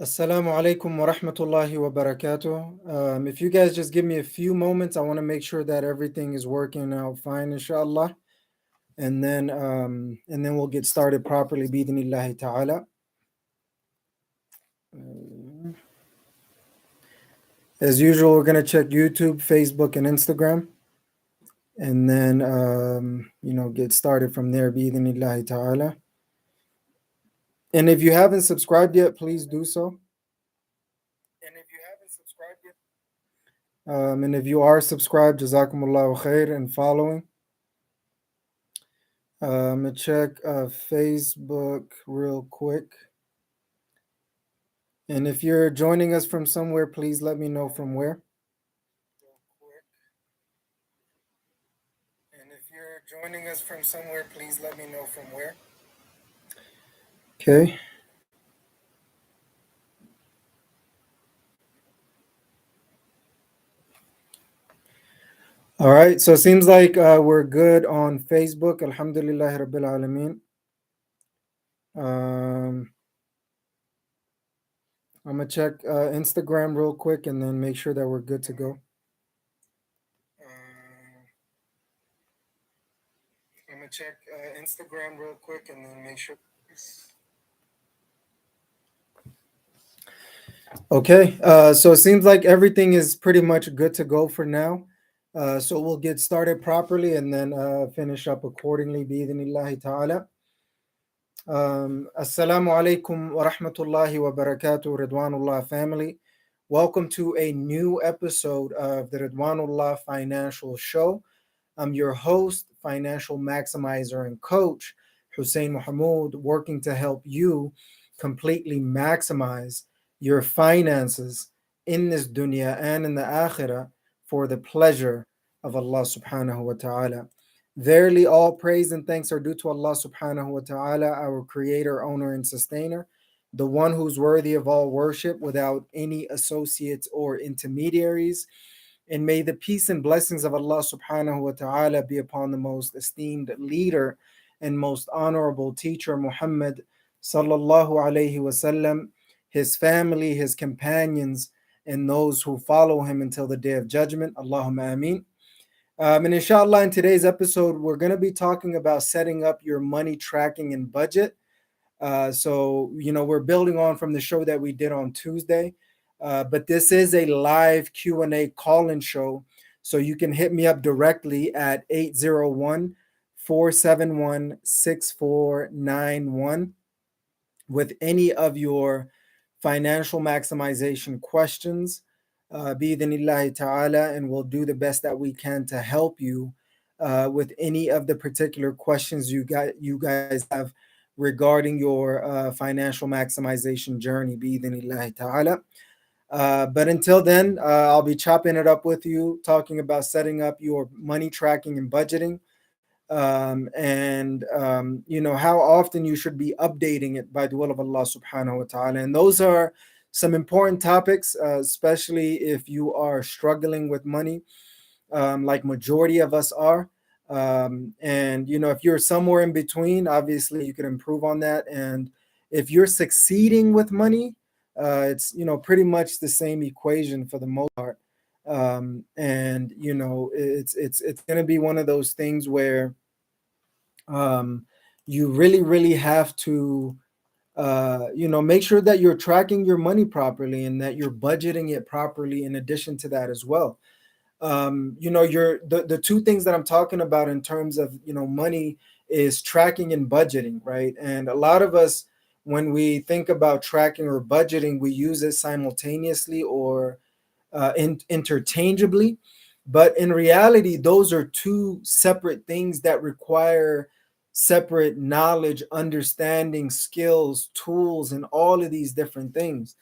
Assalamu alaikum wa rahmatullahi wa barakatuh. If you guys just give me a few moments, I want to make sure that everything is working out fine, inshallah. And then we'll get started properly, bi'idhnillahi ta'ala. Uh, As usual, we're gonna check YouTube, Facebook, and Instagram, and then get started from there, bi'idhnillahi ta'ala. And if you haven't subscribed yet, please do so. And if you are subscribed, jazakumullahu khair and following. I'm gonna check Facebook real quick. And if you're joining us from somewhere, please let me know from where. And if you're joining us from somewhere, please let me know from where. Okay. All right. So it seems like we're good on Facebook. Alhamdulillah Rabbil Alameen. I'm gonna check Instagram real quick and then make sure that we're good to go. I'm gonna check Instagram real quick and then make sure. Okay, so it seems like everything is pretty much good to go for now. So we'll get started properly and then finish up accordingly, bi'idhnillahi ta'ala. Assalamu alaikum wa rahmatullahi wa barakatuh, Ridwanullah family. Welcome to a new episode of the Ridwanullah Financial Show. I'm your host, financial maximizer and coach, Hussein Mohamud, working to help you completely maximize your finances in this dunya and in the akhirah for the pleasure of Allah subhanahu wa ta'ala. Verily, all praise and thanks are due to Allah subhanahu wa ta'ala, our creator, owner, and sustainer, the one who's worthy of all worship without any associates or intermediaries. And may the peace and blessings of Allah subhanahu wa ta'ala be upon the most esteemed leader and most honorable teacher, Muhammad sallallahu alayhi wasallam, his family, his companions, and those who follow him until the day of judgment. Allahumma ameen. And inshallah, in today's episode, we're going to be talking about setting up your money tracking and budget. We're building on from the show that we did on Tuesday. But this is a live Q&A call-in show. So you can hit me up directly at 801-471-6491 with any of your financial maximization questions. Bi-idhnillahi ta'ala, and we'll do the best that we can to help you with any of the particular questions you guys have regarding your financial maximization journey. Bi-idhnillahi ta'ala. But until then, I'll be chopping it up with you, talking about setting up your money tracking and budgeting, how often you should be updating it by the will of Allah subhanahu wa ta'ala. And those are some important topics, especially if you are struggling with money, like majority of us are. If you're somewhere in between, obviously you can improve on that. And if you're succeeding with money, it's pretty much the same equation for the most part. It's going to be one of those things where you really have to make sure that you're tracking your money properly and that you're budgeting it properly in addition to that as well. The two things that I'm talking about in terms of money is tracking and budgeting, right? And a lot of us, when we think about tracking or budgeting, we use it simultaneously or interchangeably. But in reality, those are two separate things that require separate knowledge, understanding, skills, tools, and all of these different things.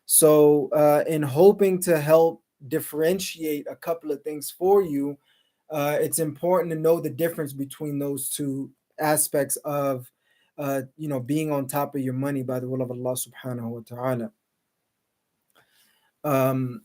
So, in hoping to help differentiate a couple of things for you, it's important to know the difference between those two aspects of being on top of your money by the will of Allah subhanahu wa ta'ala. And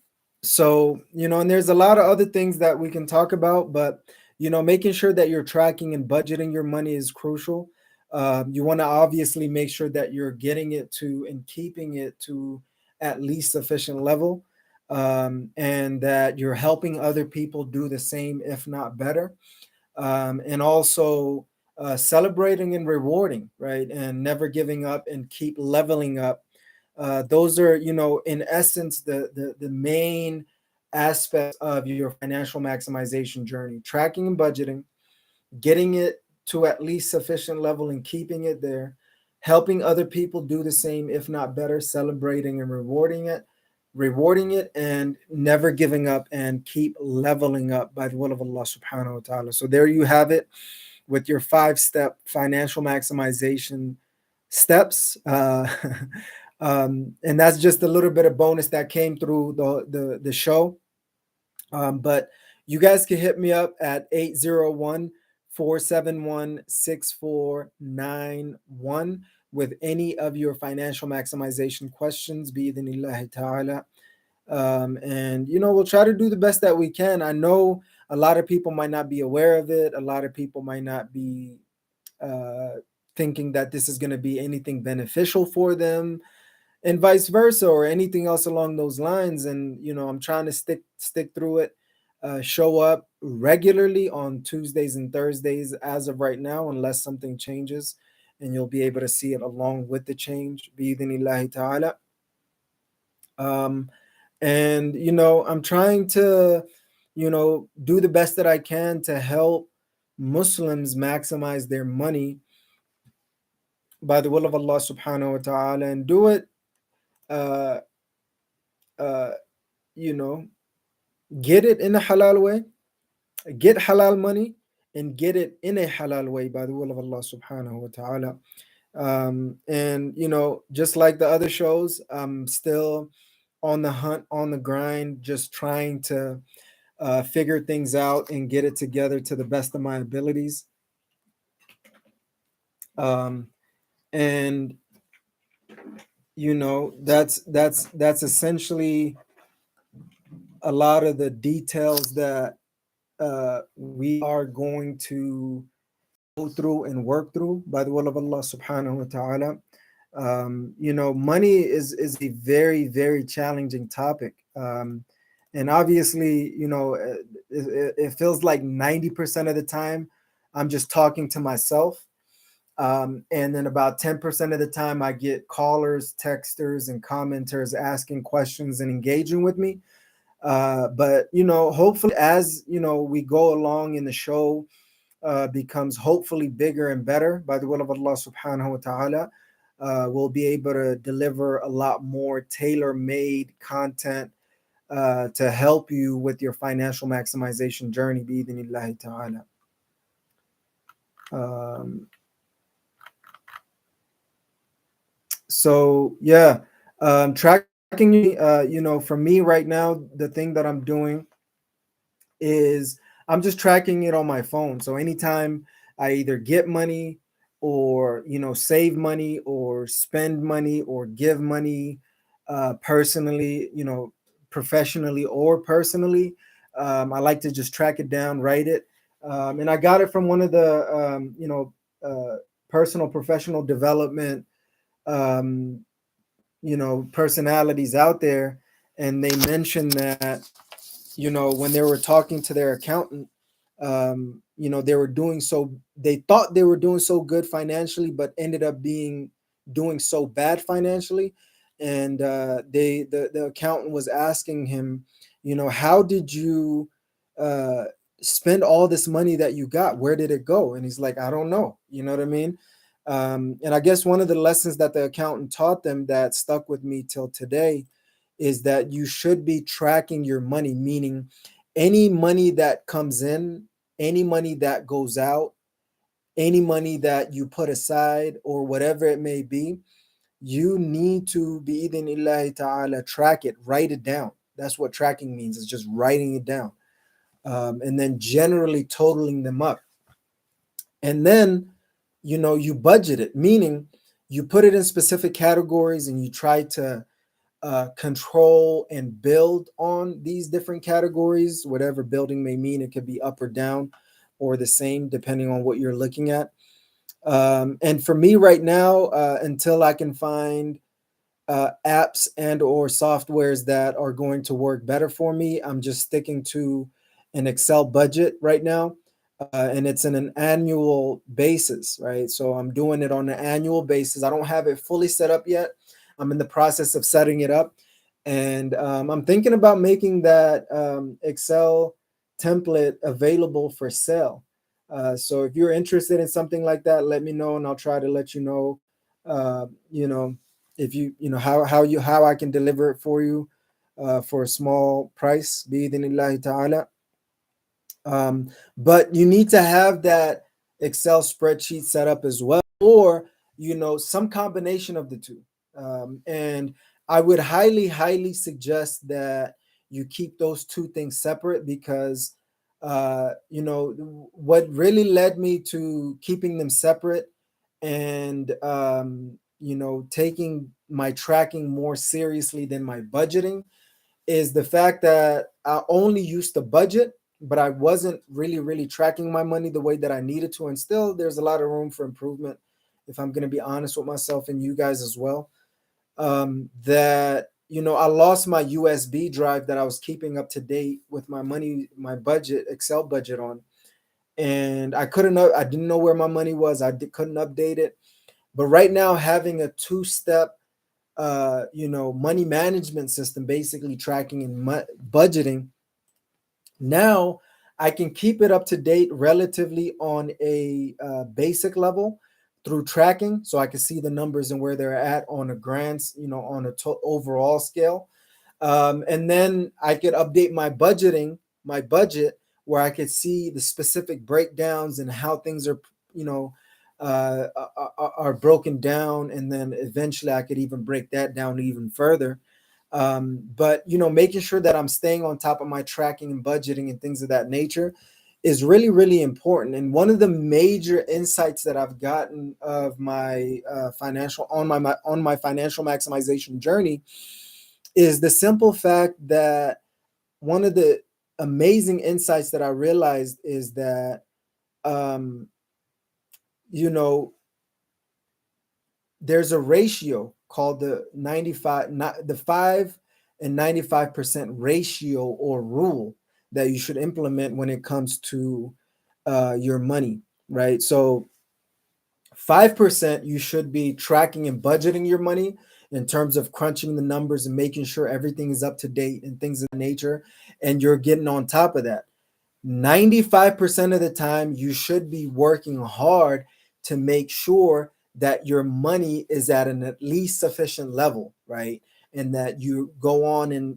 there's a lot of other things that we can talk about, but making sure that you're tracking and budgeting your money is crucial. You want to obviously make sure that you're getting it to and keeping it to at least sufficient level, and that you're helping other people do the same, if not better, and also celebrating and rewarding, right? And never giving up and keep leveling up. Those are, in essence, the main aspects of your financial maximization journey: tracking and budgeting, getting it to at least sufficient level and keeping it there, helping other people do the same, if not better, celebrating and rewarding it, and never giving up and keep leveling up by the will of Allah subhanahu wa ta'ala. So there you have it with your 5-step financial maximization steps. And that's just a little bit of bonus that came through the show. But you guys can hit me up at 801-471-6491 with any of your financial maximization questions, bi'idhnillahi ta'ala. And, we'll try to do the best that we can. I know a lot of people might not be aware of it. A lot of people might not be thinking that this is going to be anything beneficial for them, and vice versa, or anything else along those lines. And I'm trying to stick through it, show up regularly on Tuesdays and Thursdays as of right now, unless something changes, and you'll be able to see it along with the change, bi'idhnillahi ta'ala. And I'm trying to do the best that I can to help Muslims maximize their money by the will of Allah subhanahu wa ta'ala, and do it uh uh you know get it in a halal way, get halal money, and get it in a halal way by the will of Allah subhanahu wa ta'ala. And just like the other shows, I'm still on the hunt, on the grind, just trying to figure things out and get it together to the best of my abilities. um and that's essentially a lot of the details that we are going to go through and work through by the will of Allah subhanahu wa ta'ala. Money is a very, very challenging topic. And obviously, it feels like 90% of the time I'm just talking to myself. And then about 10% of the time I get callers, texters, and commenters asking questions and engaging with me. But hopefully, as we go along in the show, becomes hopefully bigger and better by the will of Allah subhanahu wa ta'ala. We'll be able to deliver a lot more tailor-made content to help you with your financial maximization journey, bi'idhnillahi ta'ala. So yeah, tracking, for me right now, the thing that I'm doing is I'm just tracking it on my phone. So anytime I either get money, or save money, or spend money, or give money, personally, professionally or personally, I like to just track it down, write it. And I got it from one of the personal professional development personalities out there. And they mentioned that when they were talking to their accountant, they thought they were doing so good financially, but ended up doing so bad financially. And the accountant was asking him, how did you uh, spend all this money that you got? Where did it go? And he's like, I don't know. You know what I mean? And I guess one of the lessons that the accountant taught them that stuck with me till today is that you should be tracking your money, meaning any money that comes in, any money that goes out, any money that you put aside, or whatever it may be, you need to bi'idhnillahi ta'ala track it, write it down. That's what tracking means, is just writing it down. And then generally totaling them up. And then, you budget it, meaning you put it in specific categories, and you try to control and build on these different categories, whatever building may mean. It could be up or down, or the same, depending on what you're looking at. And for me right now, until I can find apps and or softwares that are going to work better for me. I'm just sticking to an Excel budget right now, and it's in an annual basis, right? So I'm doing it on an annual basis. I don't have it fully set up yet. I'm in the process of setting it up, and I'm thinking about making that Excel template available for sale. So if you're interested in something like that, let me know, and I'll try to let you know. You know, if how I can deliver it for you for a small price, bi'idhnillahi ta'ala. But you need to have that Excel spreadsheet set up as well, or some combination of the two. And I would highly suggest that you keep those two things separate, because what really led me to keeping them separate and taking my tracking more seriously than my budgeting is the fact that I only used to budget, but I wasn't really tracking my money the way that I needed to. And still, there's a lot of room for improvement, if I'm going to be honest with myself and you guys as well. That I lost my USB drive that I was keeping up to date with my money, my budget, Excel budget on, and I couldn't. I didn't know where my money was. Couldn't update it. But right now, having a two-step money management system, basically tracking and budgeting, now I can keep it up to date relatively on a basic level through tracking, so I can see the numbers and where they're at on a grand, on a overall scale. And then I could update my budget, where I could see the specific breakdowns and how things are, you know, are broken down. And then eventually I could even break that down even further. But making sure that I'm staying on top of my tracking and budgeting and things of that nature is really important. And one of the major insights that I've gotten of my on my financial maximization journey is the simple fact that one of the amazing insights that I realized is that um, you know there's a ratio called the 95 not the 5 and 95% ratio or rule that you should implement when it comes to your money, right? So 5% you should be tracking and budgeting your money in terms of crunching the numbers and making sure everything is up to date and things of nature, and you're getting on top of that. 95% of the time, you should be working hard to make sure that your money is at an at least sufficient level, right? And that you go on and,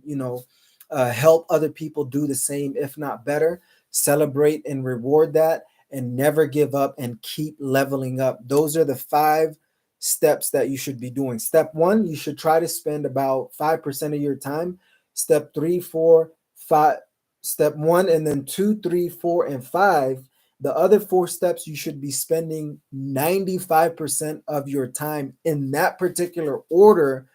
help other people do the same, if not better, celebrate and reward that, and never give up and keep leveling up. Those are the 5 steps that you should be doing. Step one, you should try to spend about 5% of your time. Step three, four, five, step one, and then two, three, four, and five. The other 4 steps, you should be spending 95% of your time in that particular order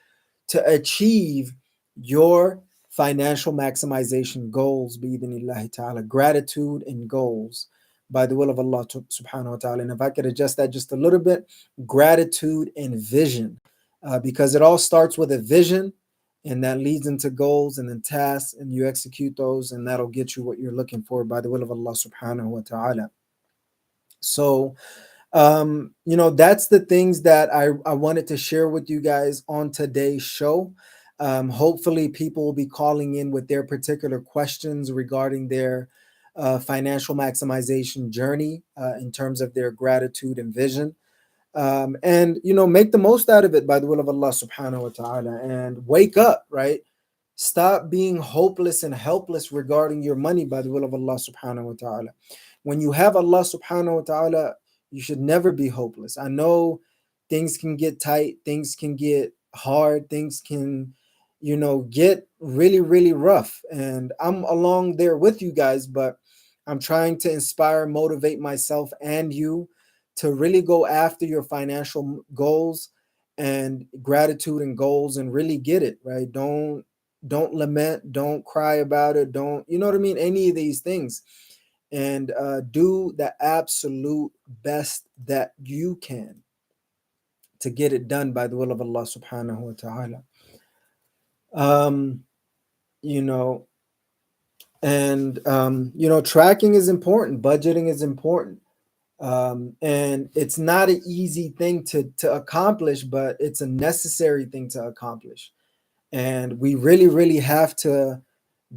to achieve your financial maximization goals, bi'idhnillahi ta'ala, gratitude and goals by the will of Allah subhanahu wa ta'ala. And if I could adjust that just a little bit, gratitude and vision, because it all starts with a vision, and that leads into goals and then tasks, and you execute those, and that'll get you what you're looking for by the will of Allah subhanahu wa ta'ala. So, that's the things that I wanted to share with you guys on today's show. Hopefully, people will be calling in with their particular questions regarding their financial maximization journey in terms of their gratitude and vision. And make the most out of it by the will of Allah subhanahu wa ta'ala, and wake up, right? Stop being hopeless and helpless regarding your money by the will of Allah subhanahu wa ta'ala. When you have Allah subhanahu wa ta'ala, you should never be hopeless. I know things can get tight, things can get hard, things can, get really rough. And I'm along there with you guys, but I'm trying to inspire, motivate myself and you to really go after your financial goals and gratitude and goals and really get it, right? Don't lament, don't cry about it, don't, you know what I mean, any of these things. And do the absolute best that you can to get it done by the will of Allah subhanahu wa ta'ala. Um, you know, tracking is important, budgeting is important. And it's not an easy thing to accomplish, but it's a necessary thing to accomplish. And we really, really have to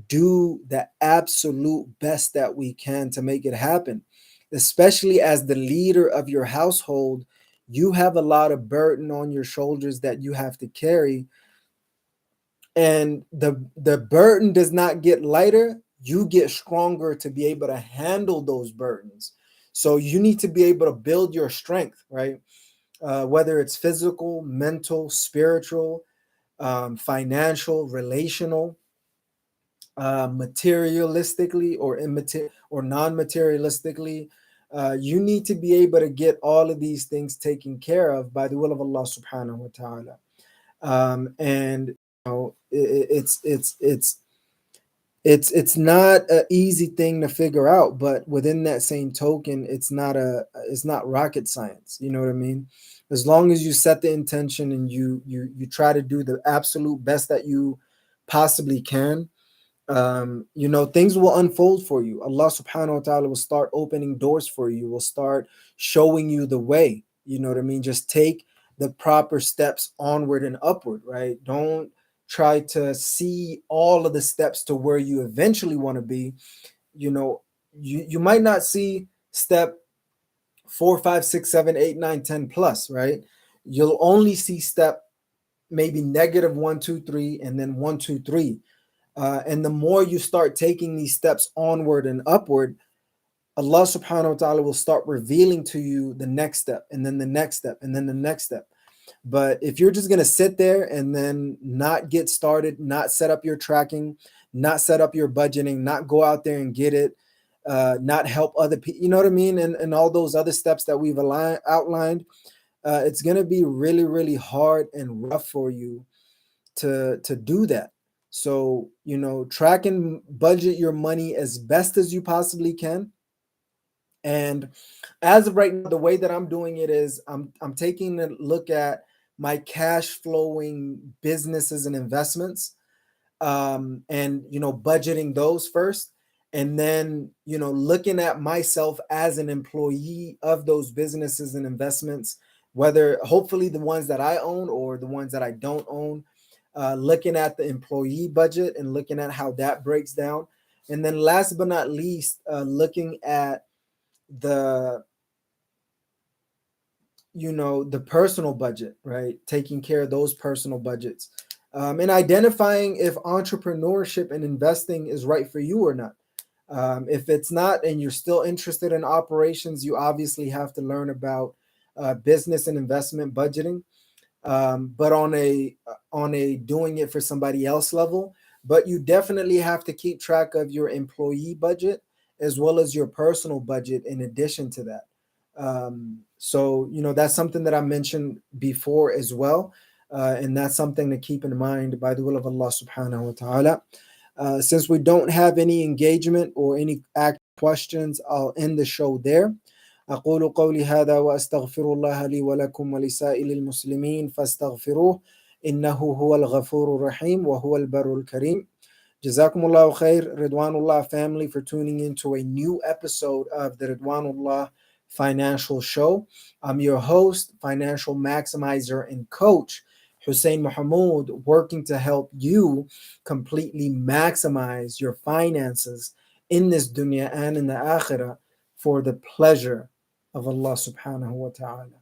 do the absolute best that we can to make it happen. Especially as the leader of your household, you have a lot of burden on your shoulders that you have to carry, and the burden does not get lighter, you get stronger to be able to handle those burdens. So you need to be able to build your strength, right? Whether it's physical, mental, spiritual, financial, relational, materialistically or or non-materialistically. You need to be able to get all of these things taken care of by the will of Allah subhanahu wa ta'ala. And it's not an easy thing to figure out, but within that same token, it's not rocket science. You know what I mean? As long as you set the intention and you try to do the absolute best that you possibly can, things will unfold for you. Allah subhanahu wa ta'ala will start opening doors for you, will start showing you the way. You know what I mean? Just take the proper steps onward and upward, right? Don't try to see all of the steps to where you eventually want to be. You might not see step 4, 5, 6, 7, 8, 9, 10 plus, right? You'll only see step maybe negative 1, 2, 3, and then 1, 2, 3. And the more you start taking these steps onward and upward, Allah subhanahu wa ta'ala will start revealing to you the next step, and then the next step, and then the next step. But if you're just going to sit there and then not get started, not set up your tracking, not set up your budgeting, not go out there and get it, not help other people, you know what I mean? And all those other steps that we've outlined, it's going to be really, really hard and rough for you to do that. So, track and budget your money as best as you possibly can. And as of right now, the way that I'm doing it is I'm taking a look at my cash flowing businesses and investments, and budgeting those first, and then looking at myself as an employee of those businesses and investments, whether hopefully the ones that I own or the ones that I don't own. Looking at the employee budget and looking at how that breaks down. And then last but not least, looking at the the personal budget, right? Taking care of those personal budgets, and identifying if entrepreneurship and investing is right for you or not. If it's not and you're still interested in operations, you obviously have to learn about business and investment budgeting, but on a doing it for somebody else level. But you definitely have to keep track of your employee budget as well as your personal budget in addition to that. So that's something that I mentioned before as well, and that's something to keep in mind by the will of Allah subhanahu wa ta'ala. Since we don't have any engagement or any active questions, I'll end the show there. أقول قولي هذا وأستغفر الله لي ولكم ولسائر المسلمين فاستغفروه إنه هو الغفور الرحيم وهو البر الكريم. Jazakumullahu khair, Ridwanullah family, for tuning into a new episode of the Ridwanullah Financial Show. I'm your host, financial maximizer and coach, Hussein Mohamud, working to help you completely maximize your finances in this dunya and in the akhirah for the pleasure of Allah subhanahu wa ta'ala.